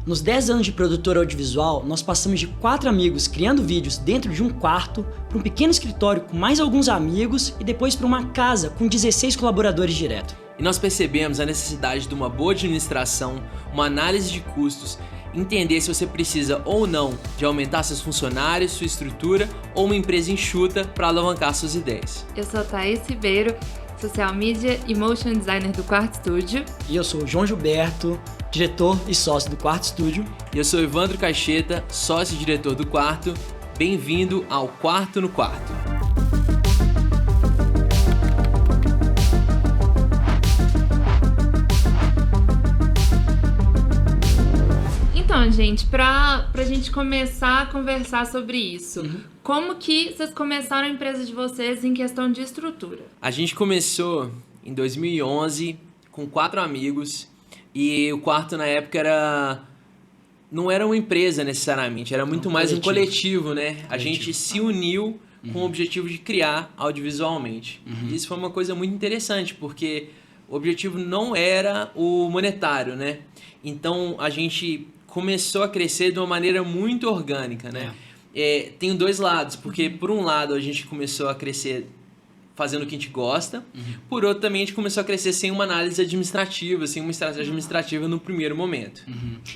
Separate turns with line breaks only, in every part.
Nos 10 anos de produtora audiovisual, nós passamos de 4 amigos criando vídeos dentro de um quarto, para um pequeno escritório com mais alguns amigos e depois para uma casa com 16 colaboradores direto.
E nós percebemos a necessidade de uma boa administração, uma análise de custos, entender se você precisa ou não de aumentar seus funcionários, sua estrutura ou uma empresa enxuta para alavancar suas ideias.
Eu sou a Thaís Ribeiro, social media e motion designer do Quarto Studio.
E eu sou o João Gilberto, diretor e sócio do Quarto Studio.
E eu sou Evandro Caixeta, sócio e diretor do Quarto. Bem-vindo ao Quarto no Quarto.
Então, gente, pra gente começar a conversar sobre isso, como que vocês começaram a empresa de vocês em questão de estrutura?
A gente começou em 2011 com 4 amigos e o Quarto na época não era uma empresa necessariamente, era muito mais um coletivo, né? A gente se uniu com o objetivo de criar audiovisualmente. Isso foi uma coisa muito interessante, porque o objetivo não era o monetário, né? Então a gente começou a crescer de uma maneira muito orgânica, né? Tem dois lados, porque por um lado a gente começou a crescer fazendo o que a gente gosta, por outro também a gente começou a crescer sem uma análise administrativa, sem uma estratégia administrativa no primeiro momento.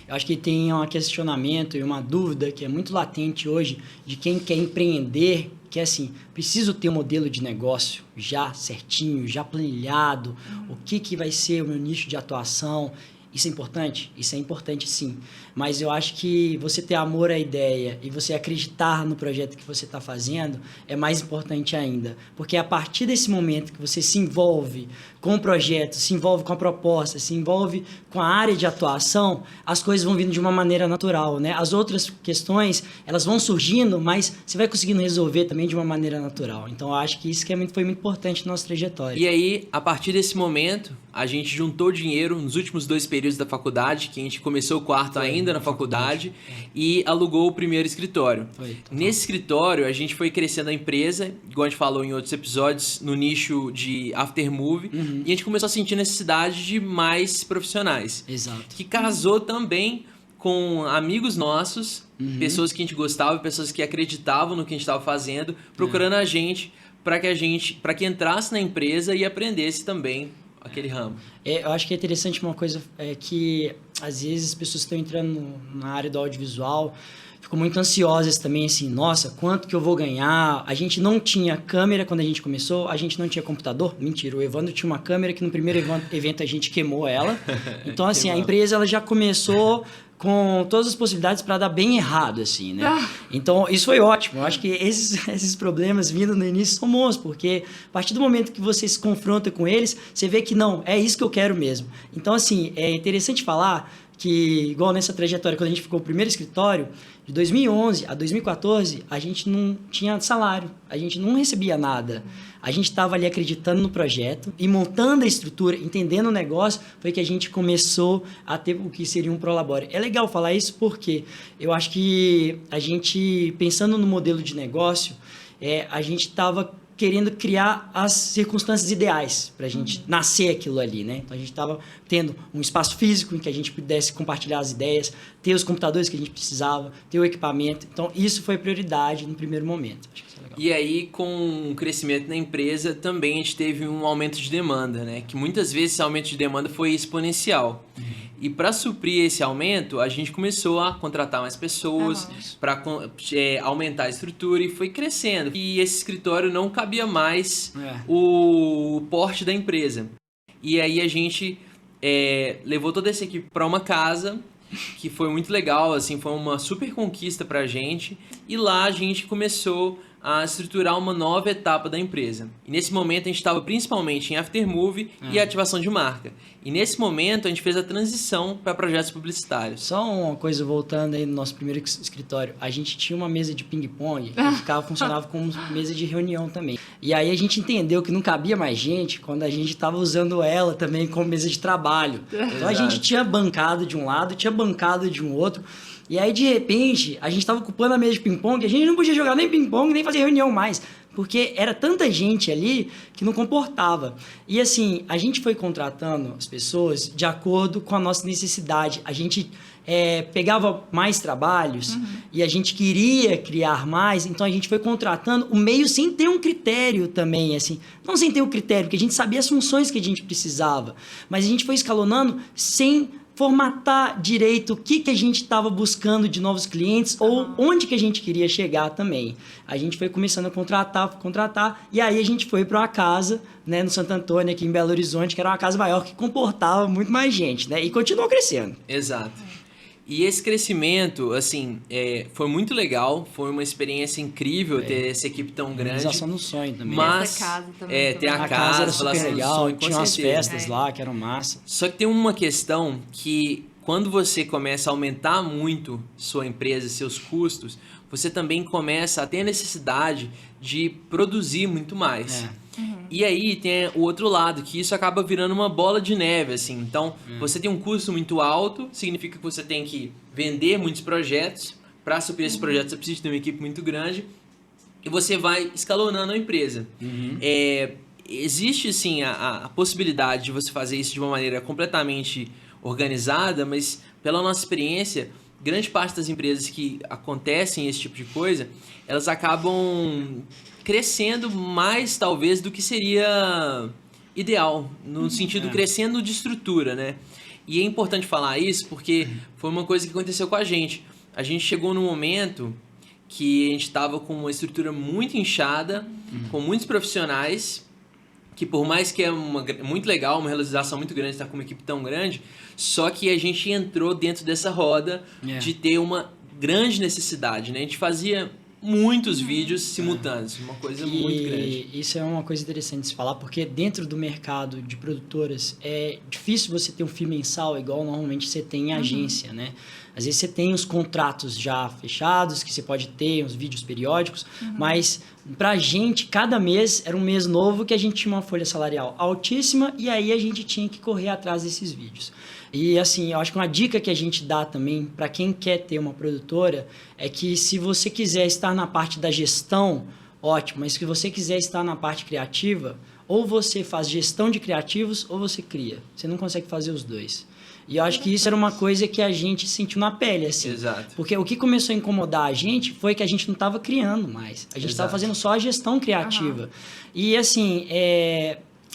Eu acho que tem um questionamento e uma dúvida que é muito latente hoje de quem quer empreender, que é assim, preciso ter um modelo de negócio já certinho, já planilhado, o que vai ser o meu nicho de atuação. Isso é importante? Isso é importante, sim. Mas eu acho que você ter amor à ideia e você acreditar no projeto que você está fazendo é mais importante ainda. Porque a partir desse momento que você se envolve com o projeto, se envolve com a proposta, se envolve com a área de atuação, as coisas vão vindo de uma maneira natural, né? As outras questões, elas vão surgindo, mas você vai conseguindo resolver também de uma maneira natural. Então, eu acho que isso que foi muito importante na nossa trajetória.
E aí, a partir desse momento, a gente juntou dinheiro nos últimos 2 períodos da faculdade, que a gente começou o quarto ainda na faculdade, e alugou o primeiro escritório. Nesse escritório, a gente foi crescendo a empresa, igual a gente falou em outros episódios, no nicho de aftermovie, e a gente começou a sentir necessidade de mais profissionais.
Exato.
Que casou também com amigos nossos, pessoas que a gente gostava, pessoas que acreditavam no que a gente estava fazendo, procurando a gente para que entrasse na empresa e aprendesse também aquele ramo.
Eu acho que é interessante uma coisa que às vezes as pessoas estão entrando na área do audiovisual, ficam muito ansiosas também, assim, nossa, quanto que eu vou ganhar? A gente não tinha câmera quando a gente começou, a gente não tinha computador. Mentira, o Evandro tinha uma câmera que no primeiro evento a gente queimou ela. Então, assim, a empresa ela já começou com todas as possibilidades para dar bem errado, assim, né? Então, isso foi ótimo. Eu acho que esses problemas vindo no início são bons, porque a partir do momento que você se confronta com eles, você vê que não, é isso que eu quero mesmo. Então, assim, é interessante falar que, igual nessa trajetória, quando a gente ficou no primeiro escritório, de 2011 a 2014, a gente não tinha salário, a gente não recebia nada. A gente estava ali acreditando no projeto e montando a estrutura, entendendo o negócio, foi que a gente começou a ter o que seria um Prolabore. É legal falar isso porque eu acho que a gente, pensando no modelo de negócio, a gente estava querendo criar as circunstâncias ideais para a gente nascer aquilo ali, né? Então, a gente estava tendo um espaço físico em que a gente pudesse compartilhar as ideias, ter os computadores que a gente precisava, ter o equipamento. Então, isso foi prioridade no primeiro momento. Acho que isso é legal.
E aí, com o crescimento na empresa, também a gente teve um aumento de demanda, né? Que muitas vezes esse aumento de demanda foi exponencial. E para suprir esse aumento, a gente começou a contratar mais pessoas para aumentar a estrutura e foi crescendo. E esse escritório não cabia mais o porte da empresa. E aí a gente levou toda essa equipe para uma casa, que foi muito legal, assim, foi uma super conquista para a gente. E lá a gente começou a estruturar uma nova etapa da empresa. E nesse momento a gente estava principalmente em aftermovie e ativação de marca. E nesse momento a gente fez a transição para projetos publicitários.
Só uma coisa voltando aí no nosso primeiro escritório, a gente tinha uma mesa de ping-pong que funcionava como mesa de reunião também. E aí a gente entendeu que não cabia mais gente quando a gente estava usando ela também como mesa de trabalho. Então a gente tinha bancado de um lado, tinha bancado de um outro. E aí, de repente, a gente estava ocupando a mesa de ping-pong, a gente não podia jogar nem ping-pong, nem fazer fazer reunião mais, porque era tanta gente ali que não comportava. E assim, a gente foi contratando as pessoas de acordo com a nossa necessidade. A gente pegava mais trabalhos e a gente queria criar mais, então a gente foi contratando o meio sem ter um critério também, assim. Não sem ter um critério, porque a gente sabia as funções que a gente precisava, mas a gente foi escalonando sem formatar direito o que a gente estava buscando de novos clientes ou onde que a gente queria chegar também. A gente foi começando a contratar, e aí a gente foi para uma casa, né, no Santo Antônio, aqui em Belo Horizonte, que era uma casa maior que comportava muito mais gente, né, e continuou crescendo.
Exato. E esse crescimento, assim, foi muito legal, foi uma experiência incrível ter essa equipe tão grande.
Realização do sonho também.
Mas,
essa casa também.
tem a
casa era
relação
super
do
legal,
sonho, com
tinha umas
certeza.
festas lá que eram massa.
Só que tem uma questão que quando você começa a aumentar muito sua empresa, seus custos, você também começa a ter a necessidade de produzir muito mais. E aí tem o outro lado, que isso acaba virando uma bola de neve, assim. Então, você tem um custo muito alto, significa que você tem que vender muitos projetos. Para suprir esses projetos, você precisa ter uma equipe muito grande. E você vai escalonando a empresa. Existe, sim, a possibilidade de você fazer isso de uma maneira completamente organizada, mas pela nossa experiência, grande parte das empresas que acontecem esse tipo de coisa, elas acabam crescendo mais, talvez, do que seria ideal, no sentido crescendo de estrutura, né? E é importante falar isso porque foi uma coisa que aconteceu com a gente. A gente chegou num momento que a gente estava com uma estrutura muito inchada, com muitos profissionais, que por mais que é muito legal, uma realização muito grande estar com uma equipe tão grande, só que a gente entrou dentro dessa roda de ter uma grande necessidade, né? A gente fazia muitos vídeos simultâneos, uma coisa muito grande.
Isso é uma coisa interessante de se falar, porque dentro do mercado de produtoras é difícil você ter um FII mensal igual normalmente você tem em agência, né? Às vezes você tem os contratos já fechados, que você pode ter uns vídeos periódicos, mas pra gente, cada mês era um mês novo que a gente tinha uma folha salarial altíssima e aí a gente tinha que correr atrás desses vídeos. E assim, eu acho que uma dica que a gente dá também para quem quer ter uma produtora é que se você quiser estar na parte da gestão, ótimo, mas se você quiser estar na parte criativa, ou você faz gestão de criativos ou você cria. Você não consegue fazer os dois. E eu acho que isso era uma coisa que a gente sentiu na pele, assim.
Exato.
Porque o que começou a incomodar a gente foi que a gente não estava criando mais. A gente estava fazendo só a gestão criativa. E, assim,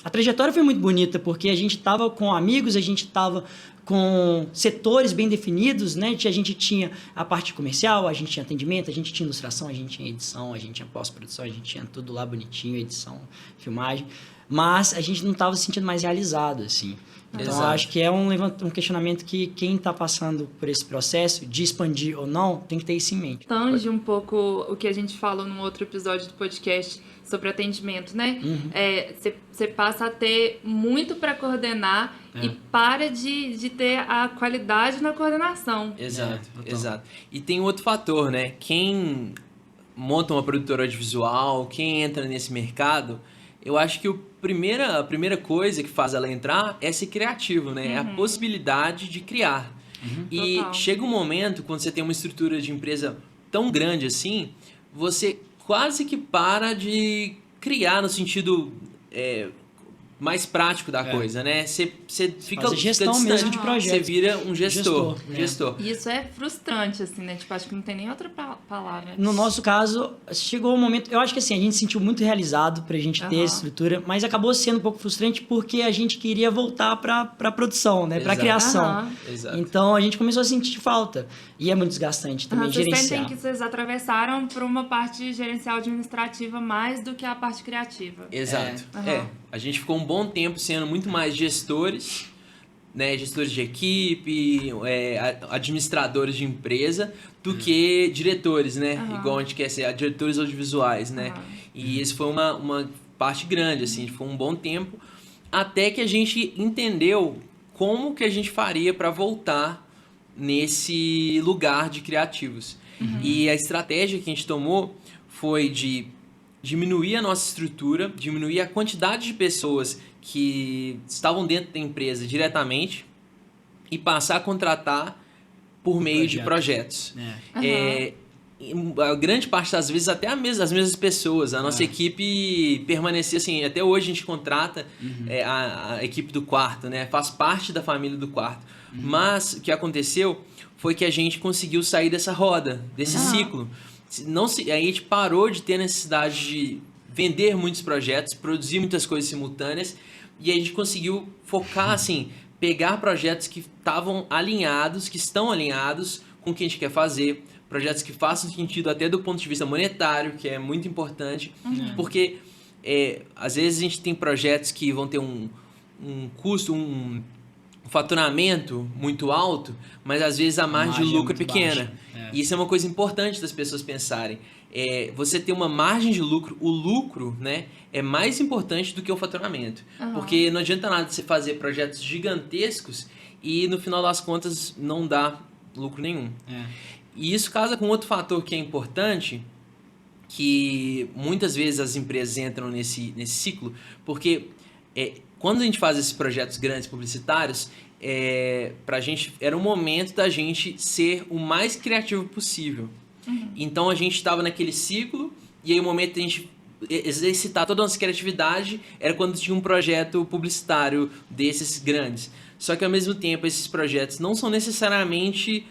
a trajetória foi muito bonita, porque a gente estava com amigos, a gente estava com setores bem definidos, né? A gente tinha a parte comercial, a gente tinha atendimento, a gente tinha ilustração, a gente tinha edição, a gente tinha pós-produção, a gente tinha tudo lá bonitinho, edição, filmagem. Mas a gente não estava se sentindo mais realizado, assim. Então, eu acho que é um questionamento que quem está passando por esse processo de expandir ou não, tem que ter isso em mente.
Tange um pouco o que a gente falou num outro episódio do podcast sobre atendimento, né? Você passa a ter muito para coordenar e para de ter a qualidade na coordenação.
Exato. E tem outro fator, né? Quem monta uma produtora audiovisual, quem entra nesse mercado, eu acho que a primeira coisa que faz ela entrar é ser criativo, né? É a possibilidade de criar. E
Total.
chega um momento, quando você tem uma estrutura de empresa tão grande assim, você quase que para de criar no sentido mais prático da coisa, né? Você fica
Fazer gestão
distante,
mesmo de projetos.
Você vira um gestor.
E isso é frustrante, assim, né? Tipo, acho que não tem nem outra palavra.
No nosso caso, chegou o momento... Eu acho que assim, a gente se sentiu muito realizado pra gente ter essa estrutura, mas acabou sendo um pouco frustrante porque a gente queria voltar pra produção, né? Pra criação.
Exato.
Então, a gente começou a sentir falta. E é muito desgastante também
Vocês
gerenciar.
sentem que vocês atravessaram por uma parte gerencial administrativa mais do que a parte criativa.
Exato. A gente ficou um bom tempo sendo muito mais gestores, né, gestores de equipe, administradores de empresa, do que diretores, né? Igual a gente quer ser diretores audiovisuais, né? E isso foi uma parte grande, assim, foi um bom tempo, até que a gente entendeu como que a gente faria para voltar nesse lugar de criativos. E a estratégia que a gente tomou foi de diminuir a nossa estrutura, diminuir a quantidade de pessoas que estavam dentro da empresa diretamente e passar a contratar por meio de projetos. a grande parte das vezes até as mesmas pessoas. A nossa equipe permanecia assim, até hoje a gente contrata a equipe do quarto, né? Faz parte da família do quarto. Mas o que aconteceu foi que a gente conseguiu sair dessa roda, desse ciclo. Aí a gente parou de ter necessidade de vender muitos projetos, produzir muitas coisas simultâneas, e a gente conseguiu focar, assim, pegar projetos que estavam alinhados, que estão alinhados com o que a gente quer fazer, projetos que façam sentido até do ponto de vista monetário, que é muito importante, porque às vezes a gente tem projetos que vão ter um custo, um faturamento muito alto, mas às vezes a margem de lucro é pequena. E isso é uma coisa importante das pessoas pensarem. Você ter uma margem de lucro, o lucro, né, é mais importante do que o faturamento. Porque não adianta nada você fazer projetos gigantescos e no final das contas não dá lucro nenhum. E isso casa com outro fator que é importante, que muitas vezes as empresas entram nesse ciclo, porque quando a gente faz esses projetos grandes publicitários, pra gente era um momento da gente ser o mais criativo possível. Então a gente estava naquele ciclo, e aí o momento de a gente exercitar toda a nossa criatividade era quando tinha um projeto publicitário desses grandes. Só que ao mesmo tempo esses projetos não são necessariamente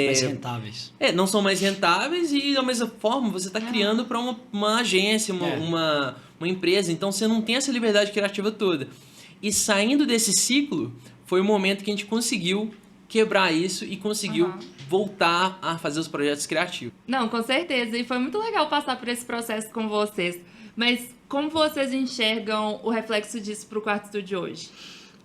mais rentáveis.
Não são mais rentáveis, e da mesma forma você está criando para uma agência, uma empresa, então você não tem essa liberdade criativa toda. E saindo desse ciclo, foi o momento que a gente conseguiu quebrar isso e conseguiu voltar a fazer os projetos criativos.
Não, com certeza. E foi muito legal passar por esse processo com vocês. Mas como vocês enxergam o reflexo disso para o Quarto Estúdio hoje?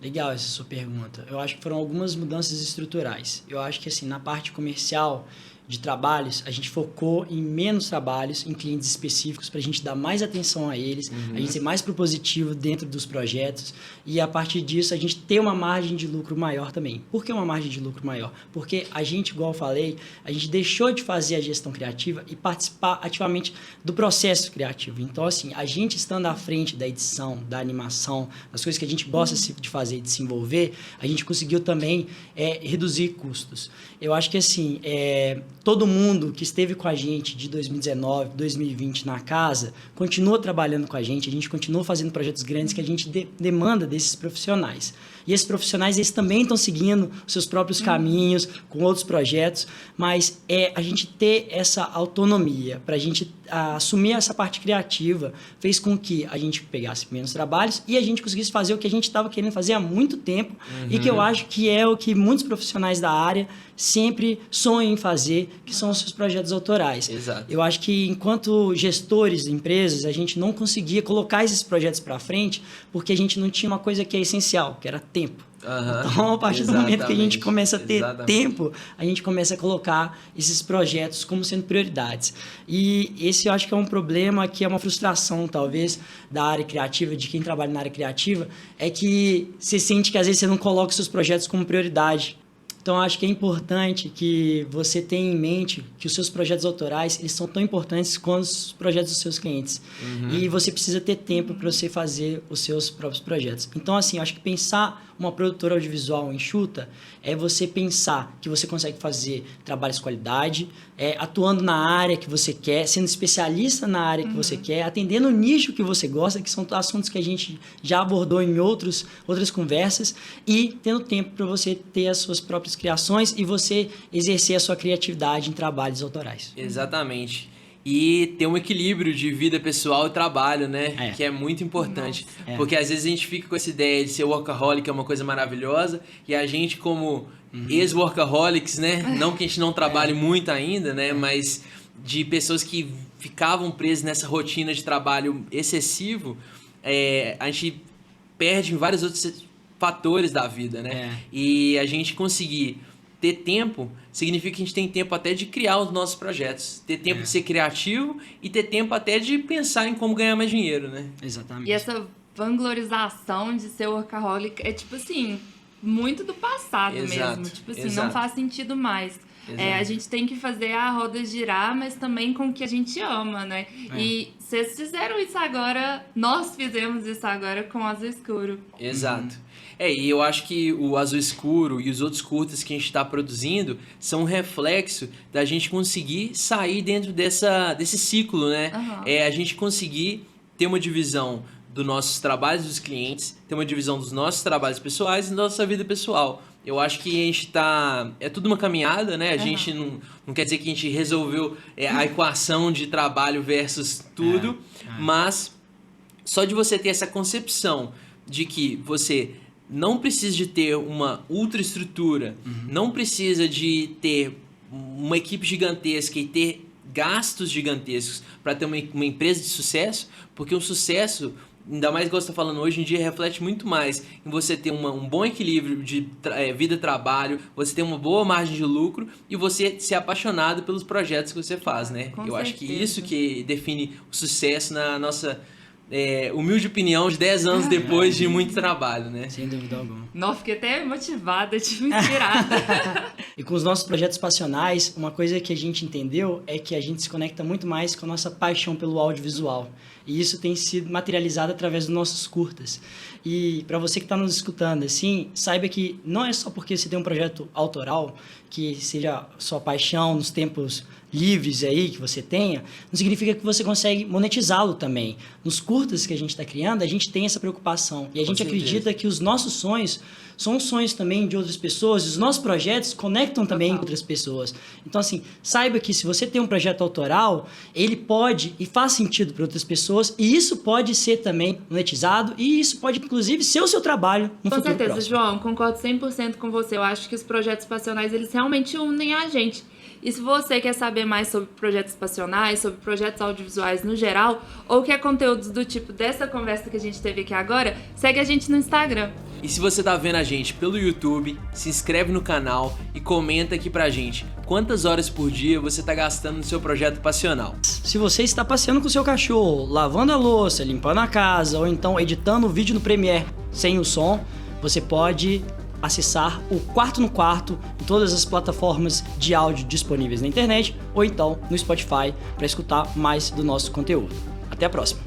Legal essa sua pergunta. Eu acho que foram algumas mudanças estruturais. Eu acho que assim, na parte comercial de trabalhos, a gente focou em menos trabalhos, em clientes específicos, para a gente dar mais atenção a eles, a gente ser mais propositivo dentro dos projetos, e a partir disso a gente ter uma margem de lucro maior também. Por que uma margem de lucro maior? Porque a gente, igual eu falei, a gente deixou de fazer a gestão criativa e participar ativamente do processo criativo. Então, assim, a gente estando à frente da edição, da animação, das coisas que a gente gosta de fazer e de se envolver, a gente conseguiu também reduzir custos. Eu acho que, assim, todo mundo que esteve com a gente de 2019, 2020 na casa, continua trabalhando com a gente continua fazendo projetos grandes que a gente demanda desses profissionais. E esses profissionais, eles também estão seguindo os seus próprios caminhos, com outros projetos, mas a gente ter essa autonomia, para a gente assumir essa parte criativa, fez com que a gente pegasse menos trabalhos e a gente conseguisse fazer o que a gente estava querendo fazer há muito tempo, e que eu acho que é o que muitos profissionais da área sempre sonham em fazer, que são os seus projetos autorais.
Exato.
Eu acho que, enquanto gestores de empresas, a gente não conseguia colocar esses projetos para frente, porque a gente não tinha uma coisa que é essencial, que era tempo. Então, a partir do momento que a gente começa a ter tempo, a gente começa a colocar esses projetos como sendo prioridades. E esse eu acho que é um problema, que é uma frustração, talvez, da área criativa, de quem trabalha na área criativa, é que você sente que, às vezes, você não coloca os seus projetos como prioridade. Então, acho que é importante que você tenha em mente que os seus projetos autorais, eles são tão importantes quanto os projetos dos seus clientes. E você precisa ter tempo para você fazer os seus próprios projetos. Então, assim, eu acho que pensar uma produtora audiovisual enxuta é você pensar que você consegue fazer trabalhos de qualidade, atuando na área que você quer, sendo especialista na área que você quer, atendendo o nicho que você gosta, que são assuntos que a gente já abordou em outras conversas, e tendo tempo para você ter as suas próprias criações e você exercer a sua criatividade em trabalhos autorais.
Exatamente. E ter um equilíbrio de vida pessoal e trabalho, né? Que é muito importante. Porque às vezes a gente fica com essa ideia de ser workaholic, é uma coisa maravilhosa, e a gente, como ex-workaholics, né? Não que a gente não trabalhe muito ainda, né? Mas de pessoas que ficavam presas nessa rotina de trabalho excessivo, a gente perde em vários outros fatores da vida, né? E a gente conseguir ter tempo significa que a gente tem tempo até de criar os nossos projetos, ter tempo de ser criativo e ter tempo até de pensar em como ganhar mais dinheiro, né?
Exatamente.
E essa vanglorização de ser workaholic é tipo assim, muito do passado
Exato,
mesmo. Tipo assim,
exato.
não faz sentido mais. A gente tem que fazer a roda girar, mas também com o que a gente ama, né? E vocês fizeram isso agora, nós fizemos isso agora com o Azul Escuro.
Exato. E eu acho que o Azul Escuro e os outros curtas que a gente está produzindo são um reflexo da gente conseguir sair dentro desse ciclo, né? A gente conseguir ter uma divisão dos nossos trabalhos dos clientes, ter uma divisão dos nossos trabalhos pessoais e da nossa vida pessoal. Eu acho que a gente tá... É tudo uma caminhada, né? A gente não quer dizer que a gente resolveu a equação de trabalho versus tudo, mas só de você ter essa concepção de que você não precisa de ter uma ultra estrutura, não precisa de ter uma equipe gigantesca e ter gastos gigantescos para ter uma empresa de sucesso, porque o sucesso... Ainda mais igual você está falando hoje em dia, reflete muito mais em você ter um bom equilíbrio de vida-trabalho, você ter uma boa margem de lucro e você ser apaixonado pelos projetos que você faz, né?
Com
Eu acho que
certeza.
isso que define o sucesso na nossa humilde opinião de 10 anos depois de muito trabalho, né?
Sem dúvida alguma.
Nossa, fiquei até motivada, tipo, inspirada.
E com os nossos projetos passionais, uma coisa que a gente entendeu é que a gente se conecta muito mais com a nossa paixão pelo audiovisual. E isso tem sido materializado através dos nossos curtas. E para você que está nos escutando, assim, saiba que não é só porque você tem um projeto autoral, que seja sua paixão nos tempos livres aí que você tenha, não significa que você consegue monetizá-lo também. Nos curtas que a gente está criando, a gente tem essa preocupação. E a gente acredita que os nossos sonhos são sonhos também de outras pessoas, e os nossos projetos conectam também com outras pessoas. Então, assim, saiba que se você tem um projeto autoral, ele pode e faz sentido para outras pessoas, e isso pode ser também monetizado, e isso pode, inclusive, ser o seu trabalho no
Com
futuro
certeza,
próximo.
João, concordo 100% com você. Eu acho que os projetos passionais, eles realmente unem a gente. E se você quer saber mais sobre projetos passionais, sobre projetos audiovisuais no geral, ou quer conteúdos do tipo dessa conversa que a gente teve aqui agora, segue a gente no Instagram.
E se você tá vendo a gente pelo YouTube, se inscreve no canal e comenta aqui pra gente quantas horas por dia você tá gastando no seu projeto passional.
Se você está passeando com o seu cachorro, lavando a louça, limpando a casa, ou então editando o vídeo no Premiere sem o som, você pode acessar o Quarto no Quarto em todas as plataformas de áudio disponíveis na internet ou então no Spotify para escutar mais do nosso conteúdo. Até a próxima!